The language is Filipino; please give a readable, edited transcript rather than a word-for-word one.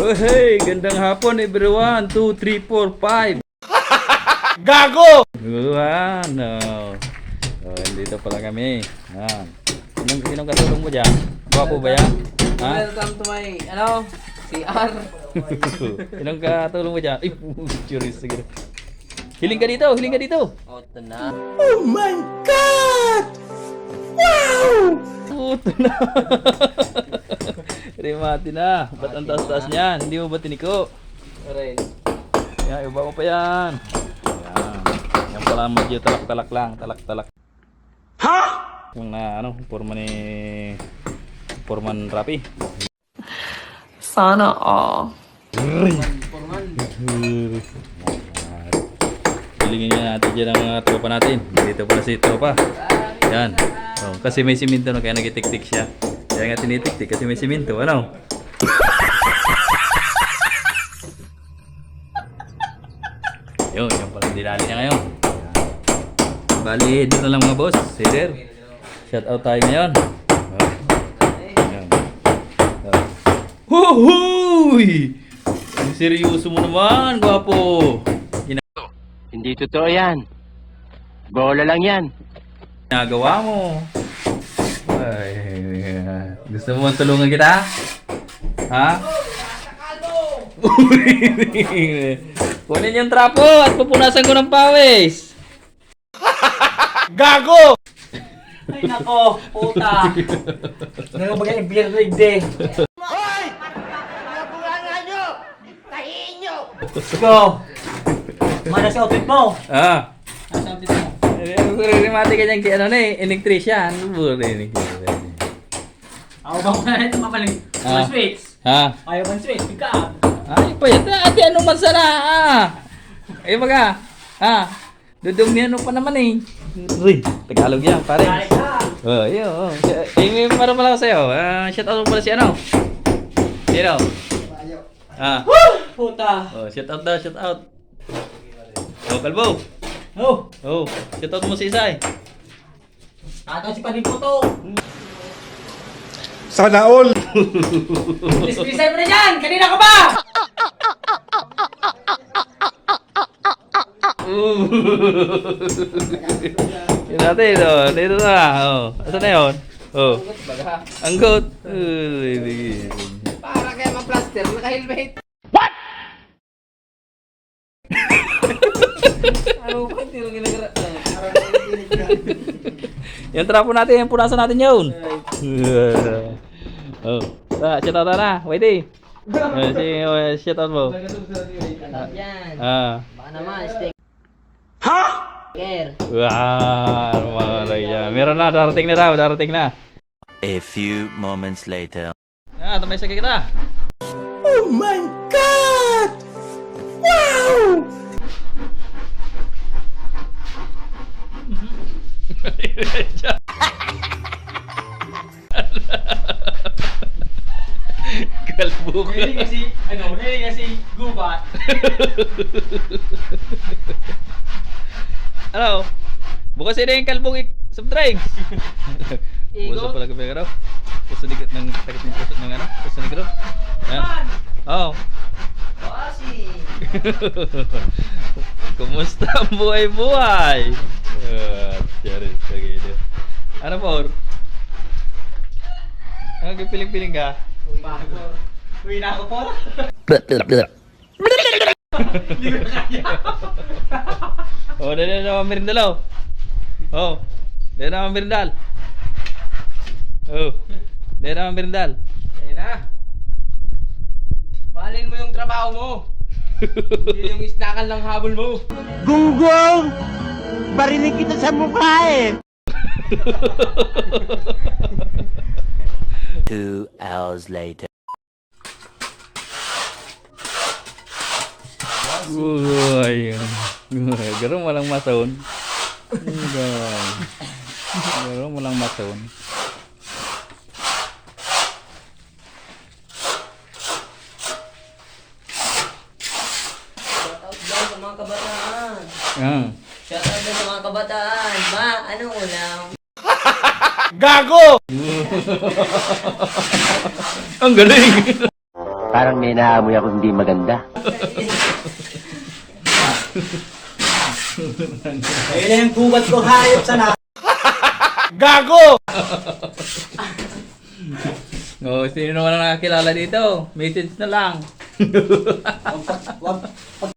Oh, hey, gandang hapon everyone. 2, 3, 4, 5. Gago! Ayan. Oh, dito pala kami. Ayan. Sinong katulong mo dyan? Gwapo ba yan? Ha? Welcome to my, CR. Sinong katulong mo dyan? Ay, curious. Sige. Hiling ka dito, hiling ka dito. O, ito na. Oh my God! Wow! Puto na. Remati na. Ba't ang taas-taas niyan? Hindi mo ba tiniko? Alright. Yan, iba mo pa yan. Yan. Yan pala medyo talak-talak lang. Talak-talak. Ha? Yung Foreman Rapi. Sana all. Pilingin nga natin dyan ang mga tropa natin. Dito pala si tropa. Yan. Oh, kasi may siminto no, kaya nagitik-tik siya. Kaya nga tinitik-tik kasi may siminto. Ano? Yun, yung pala dinali niya ngayon. Bali, dito na lang mga boss. Sider. Shout out tayo ngayon. Oh. Yan. Oh. Huhuy! Ang seryoso mo naman, gwapo. Hindi totoo yan. Bola lang yan. Ginagawa mo. Ay, gusto mo tulungan kita? Ha? Kunin yung trapo at pupunasan ko ng pawis. Gago! Ay, nako, puta. Ngayon ba yung beer rig de? Hoy! Nabulangan nyo! Tahiin nyo! Go! Mana sa outfit mo? Ah. Nasa outfit mo? Rimati ka niyang ano na eh, electrician. Ako ba muna ito mapaling? Ah. Switch? Ha? Ayaw man switch, pick up. Ay, pa yan. Ate, anong mansala? Ay, baga. Dudumi ano pa naman eh. Uy, Tagalog yan, pare. Ay ka! Oh, yun. Oh. May meron pala ako sa'yo. Shout out mo pala si ano? Sino? Puta! Oh, shout out daw, shout out. Oh, Kalbo. Oh! Oh, shout out mo si Isay. Ataw si Panin po to! Sana all! Lisay mo na dyan! Kanina ka ba? Yun natin, oh. Dito na. Oh. Asan na yun? Oh. Ang goat. Para kaya ma-plaster, naka-helmet. Ano ba? Hindi rin ginagara. Yung trapo natin, yung punasan natin yun. Oh. Shout out na. Wait shout out mo. Yan. Baka naman, stick. Ha? Care. Wow, mga meron na, darating na daw, darating na. A few moments later. Tumay sa kita. Oh my God! Wow! Kalbo ka. Hindi kasi gubat. Ano? Bukas na yung kalbong soft drinks. Puso Igot. pala kami raw. Puso dikit ng takit ng puso ng ano? Puso negro. Yan. Oh. Bossy. Kumusta ang buhay-buhay? Sorry, sige. Ano por? Ano piling-piling ka? Uwi na ako po. Oh, dali na naman merindal oh. Oh, dali na naman merindal. Oh, dali na naman merindal. Ayun na. Mahalin mo yung trabaho mo. Hindi yung isnakan lang habol mo. Gunggong! Barinig kita sa mukha eh! 2 hours later. Uy, garo mo lang mason. Garo mo lang mason. Shout out dyan sa mga kabataan. Shout out dyan sa mga kabataan. Ma, anong ulam? Gago! Ang galing. Parang may naamoy ako hindi maganda. Ayun na yung gubat ko, hayop sana. Gago! Oh, sino naman ang nakakilala dito? Message na lang. Wag